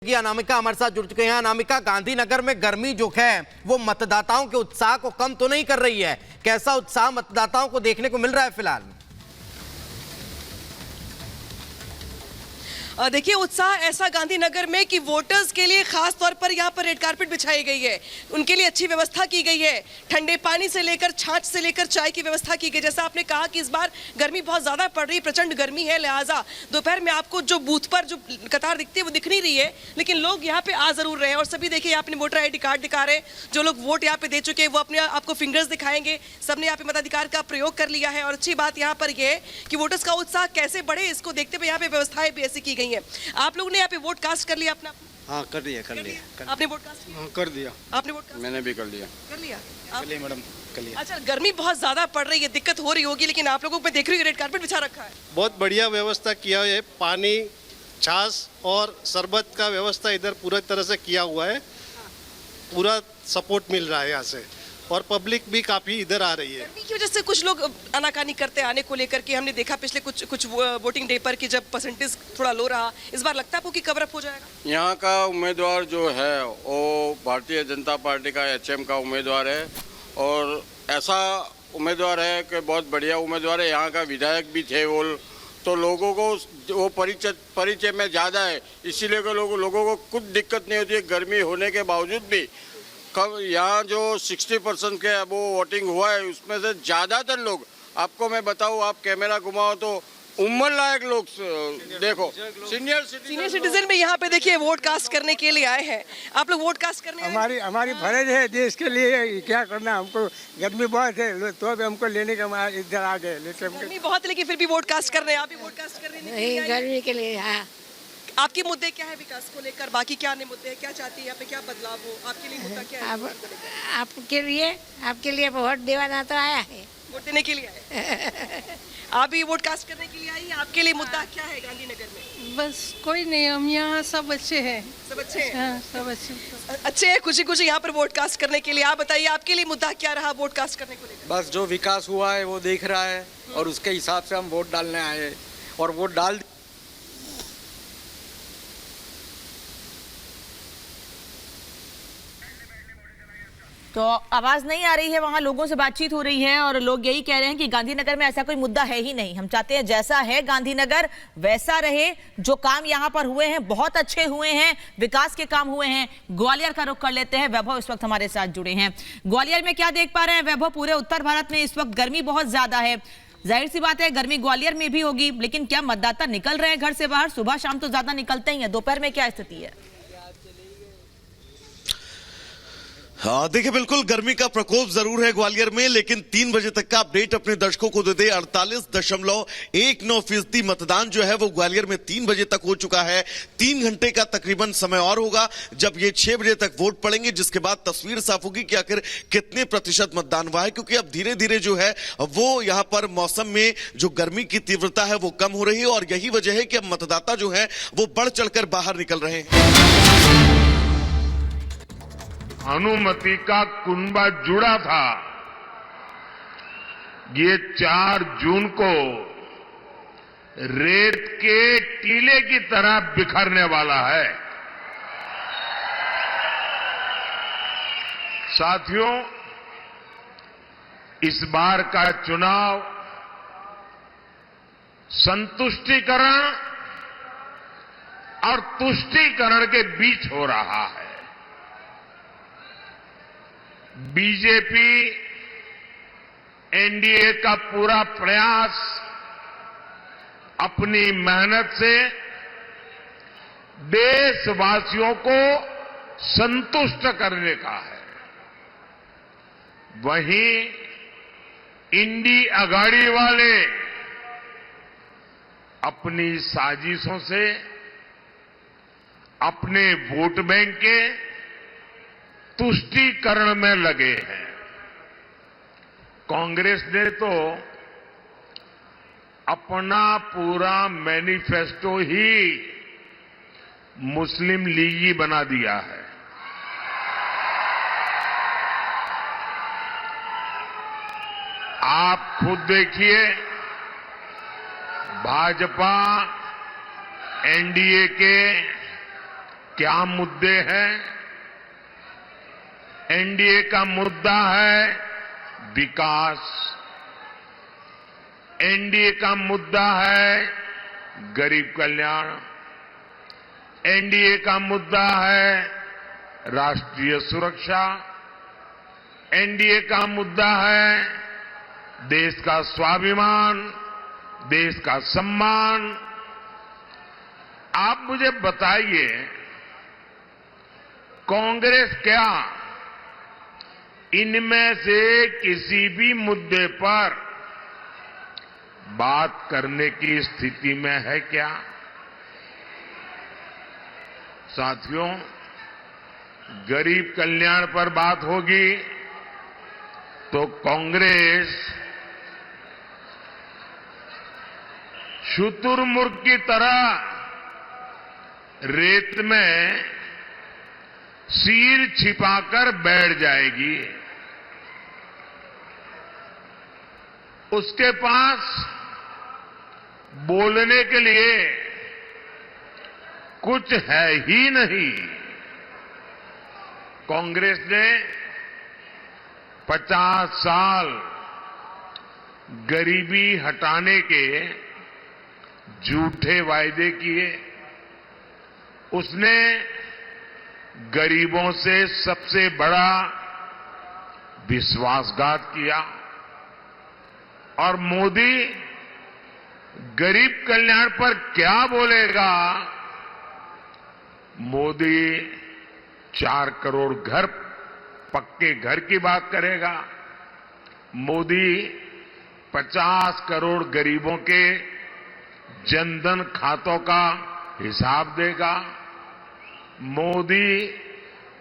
अनामिका हमारे साथ जुड़ चुके हैं। अनामिका, गांधीनगर में गर्मी जो है वो मतदाताओं के उत्साह को कम तो नहीं कर रही है, कैसा उत्साह मतदाताओं को देखने को मिल रहा है फिलहाल? देखिए, उत्साह ऐसा गांधीनगर में कि वोटर्स के लिए खास तौर पर यहाँ पर रेड कारपेट बिछाई गई है, उनके लिए अच्छी व्यवस्था की गई है। ठंडे पानी से लेकर छाछ से लेकर चाय की व्यवस्था की गई। जैसा आपने कहा कि इस बार गर्मी बहुत ज़्यादा पड़ रही है, प्रचंड गर्मी है, लिहाजा दोपहर में आपको जो बूथ पर जो कतार दिखती है वो दिख नहीं रही है, लेकिन लोग यहाँ पे आ जरूर रहे हैं। और सभी देखिए अपने वोटर ID कार्ड दिखा रहे हैं। जो लोग वोट यहाँ पे दे चुके हैं वो अपने आपको फिंगर्स दिखाएंगे। सबने यहाँ पे मताधिकार का प्रयोग कर लिया है। और अच्छी बात यहाँ पर यह है कि वोटर्स का उत्साह कैसे बढ़े, इसको देखते हुए यहाँ पे व्यवस्थाएं भी ऐसी की गई है। आप लोगों ने यहाँ पे वोट कास्ट कर लिया अपना? हाँ, कर लिया। आपने वोट कास्ट किया? हाँ, कर दिया। आपने वोट कास्ट? मैंने भी कर लिया। कर लिया मैडम, कर लिया। अच्छा, गर्मी बहुत ज्यादा पड़ रही है, दिक्कत हो रही होगी, लेकिन आप लोगों पे देख रही हूँ रेड कारपेट बिछा रखा है। बहुत बढ़िया व्यवस्था किया है। पानी, छाछ और शरबत का व्यवस्था इधर पूरा तरह से किया हुआ है। पूरा सपोर्ट मिल रहा है यहाँ से और पब्लिक भी काफी इधर आ रही है। गर्मी की वजह से कुछ लोग आनाकानी करते आने को लेकर के हमने देखा पिछले कुछ वोटिंग डे पर कि जब परसेंटेज थोड़ा लो रहा। इस बार लगता है आपको कि कवर अप हो जाएगा? यहाँ का उम्मीदवार जो है वो भारतीय जनता पार्टी का HM का उम्मीदवार है और ऐसा उम्मीदवार है कि बहुत बढ़िया उम्मीदवार है। यहाँ का विधायक भी थे वो, तो लोगों को वो परिचय में ज़्यादा है, इसीलिए लोगों को कुछ दिक्कत नहीं होती है गर्मी होने के बावजूद भी। कब यहाँ जो 60% के वो वोटिंग हुआ है उसमें से ज़्यादातर लोग, आपको मैं बताऊँ, आप कैमरा घुमाओ तो उम्र लायक लोग देखो, सीनियर सिटीजन भी यहाँ पे देखिए वोट कास्ट करने के लिए आए हैं। आप लोग वोट कास्ट करने हमारी फर्ज है देश के लिए, क्या करना। हमको गर्मी बहुत है तो भी हमको लेने का इधर आ गए। गर्मी बहुत है लेकिन फिर भी वोट कास्ट कर रहे हैं। आप भी वोट कास्ट कर रहे हैं गर्मी के लिए। हाँ, आपके मुद्दे क्या है विकास को लेकर? बाकी क्या अन्य मुद्दे हैं? क्या चाहती है यहाँ पे, क्या बदलाव हो? आपके लिए मुद्दा क्या है? आपके लिए वोट देवाना तो आया है, वोट देने के लिए आए। आप भी वोट कास्ट करने के लिए आई हैं? आपके लिए मुद्दा क्या है गांधीनगर में? बस कोई नहीं, हम यहाँ सब अच्छे हैं। सब अच्छे हैं? हाँ, सब अच्छे हैं, खुशी खुशी यहाँ पर वोट कास्ट करने के लिए। आप बताइए आपके लिए मुद्दा क्या रहा वोट कास्ट करने को लेकर? बस जो विकास हुआ है वो देख रहा है और उसके हिसाब से हम वोट डालने आए और वोट डाल। तो आवाज नहीं आ रही है, वहां लोगों से बातचीत हो रही है और लोग यही कह रहे हैं कि गांधीनगर में ऐसा कोई मुद्दा है ही नहीं। हम चाहते हैं जैसा है गांधीनगर वैसा रहे। जो काम यहां पर हुए हैं बहुत अच्छे हुए हैं, विकास के काम हुए हैं। ग्वालियर का रुख कर लेते हैं। वैभव इस वक्त हमारे साथ जुड़े हैं। ग्वालियर में क्या देख पा रहे हैं वैभव? पूरे उत्तर भारत में इस वक्त गर्मी बहुत ज्यादा है, जाहिर सी बात है गर्मी ग्वालियर में भी होगी, लेकिन क्या मतदाता निकल रहे हैं घर से बाहर? सुबह शाम तो ज्यादा निकलते ही हैं, दोपहर में क्या स्थिति है? हाँ, देखिए बिल्कुल गर्मी का प्रकोप जरूर है ग्वालियर में, लेकिन 3 बजे तक का अपडेट अपने दर्शकों को दे दे। 48.19% मतदान जो है वो ग्वालियर में 3 बजे तक हो चुका है। 3 घंटे का तकरीबन समय और होगा जब ये 6 बजे तक वोट पड़ेंगे, जिसके बाद तस्वीर साफ होगी कि आखिर कितने प्रतिशत मतदान हुआ है। क्योंकि अब धीरे धीरे जो है वो यहाँ पर मौसम में जो गर्मी की तीव्रता है वो कम हो रही है और यही वजह है कि अब मतदाता जो है वो बढ़ चढ़कर बाहर निकल रहे हैं। अनुमति का कुनबा जुड़ा था, ये 4 जून को रेत के टीले की तरह बिखरने वाला है। साथियों, इस बार का चुनाव संतुष्टिकरण और तुष्टीकरण के बीच हो रहा है। बीजेपी NDA का पूरा प्रयास अपनी मेहनत से देशवासियों को संतुष्ट करने का है। वहीं इंडी अगाड़ी वाले अपनी साजिशों से अपने वोट बैंक के तुष्टीकरण में लगे हैं। कांग्रेस ने तो अपना पूरा मैनिफेस्टो ही मुस्लिम लीगी बना दिया है। आप खुद देखिए, भाजपा NDA के क्या मुद्दे हैं? एनडीए का मुद्दा है विकास, एनडीए का मुद्दा है गरीब कल्याण, एनडीए का मुद्दा है राष्ट्रीय सुरक्षा, एनडीए का मुद्दा है देश का स्वाभिमान, देश का सम्मान। आप मुझे बताइए, कांग्रेस क्या इनमें से किसी भी मुद्दे पर बात करने की स्थिति में है क्या? साथियों, गरीब कल्याण पर बात होगी तो कांग्रेस शुतुरमुर्ग की तरह रेत में सिर छिपाकर बैठ जाएगी। उसके पास बोलने के लिए कुछ है ही नहीं। कांग्रेस ने 50 साल गरीबी हटाने के झूठे वायदे किए। उसने गरीबों से सबसे बड़ा विश्वासघात किया और मोदी गरीब कल्याण पर क्या बोलेगा? मोदी 4 करोड़ घर, पक्के घर की बात करेगा। मोदी 50 करोड़ गरीबों के जनधन खातों का हिसाब देगा। मोदी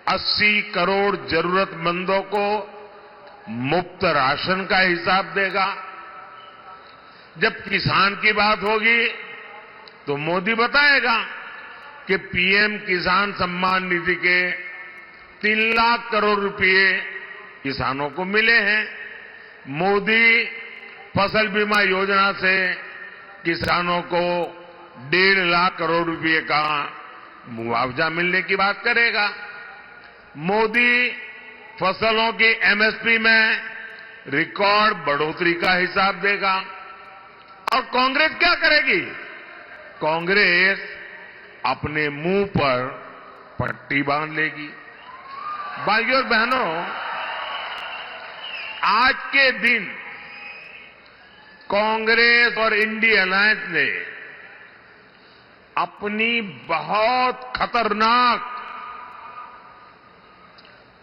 80 करोड़ जरूरतमंदों को मुफ्त राशन का हिसाब देगा। जब किसान की बात होगी तो मोदी बताएगा कि पीएम किसान सम्मान निधि के 3 लाख करोड़ रुपए किसानों को मिले हैं। मोदी फसल बीमा योजना से किसानों को 1.5 लाख करोड़ रुपए का मुआवजा मिलने की बात करेगा। मोदी फसलों की एमएसपी में रिकॉर्ड बढ़ोतरी का हिसाब देगा। और कांग्रेस क्या करेगी? कांग्रेस अपने मुंह पर पट्टी बांध लेगी। भाइयों और बहनों, आज के दिन कांग्रेस और इंडिया अलायंस ने अपनी बहुत खतरनाक,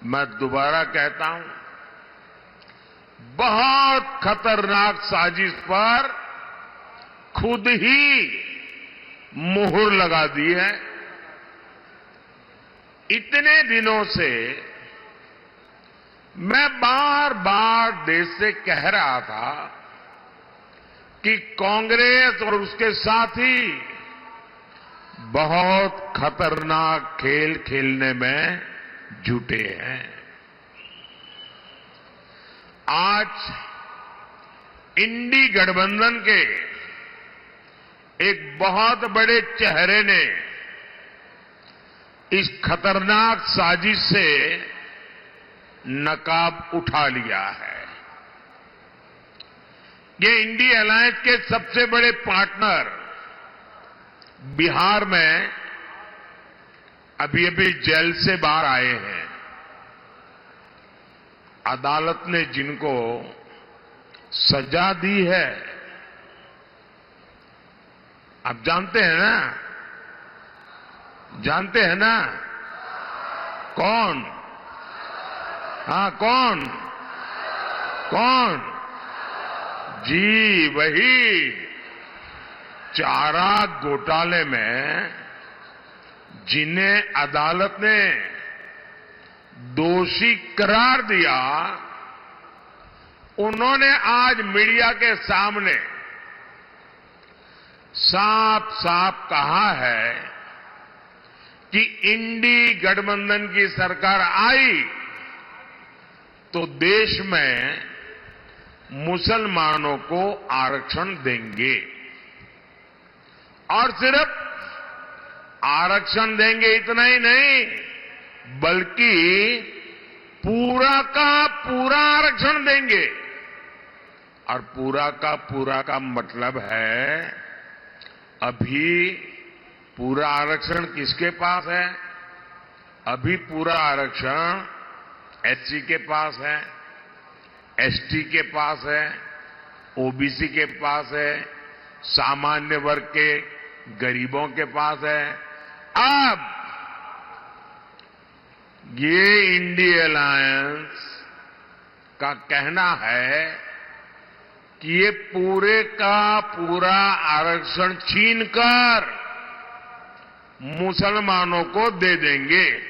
मैं दोबारा कहता हूं, बहुत खतरनाक साजिश पर खुद ही मुहर लगा दी है। इतने दिनों से मैं बार बार देश से कह रहा था कि कांग्रेस और उसके साथी बहुत खतरनाक खेल खेलने में जुटे हैं। आज इंडी गठबंधन के एक बहुत बड़े चेहरे ने इस खतरनाक साजिश से नकाब उठा लिया है। ये इंडी अलायंस के सबसे बड़े पार्टनर बिहार में अभी अभी जेल से बाहर आए हैं। अदालत ने जिनको सजा दी है, आप जानते हैं ना? जानते हैं ना? कौन? हाँ, कौन? कौन? जी वही, चारा घोटाले में जिन्हें अदालत ने दोषी करार दिया, उन्होंने आज मीडिया के सामने साफ साफ कहा है कि इंडी गठबंधन की सरकार आई तो देश में मुसलमानों को आरक्षण देंगे और सिर्फ आरक्षण देंगे इतना ही नहीं, बल्कि पूरा का पूरा आरक्षण देंगे। और पूरा का मतलब है, अभी पूरा आरक्षण किसके पास है? अभी पूरा आरक्षण एससी के पास है, एसटी के पास है, ओबीसी के पास है, सामान्य वर्ग के गरीबों के पास है। अब ये इंडिया अलायंस का कहना है कि ये पूरे का पूरा आरक्षण छीनकर मुसलमानों को दे देंगे।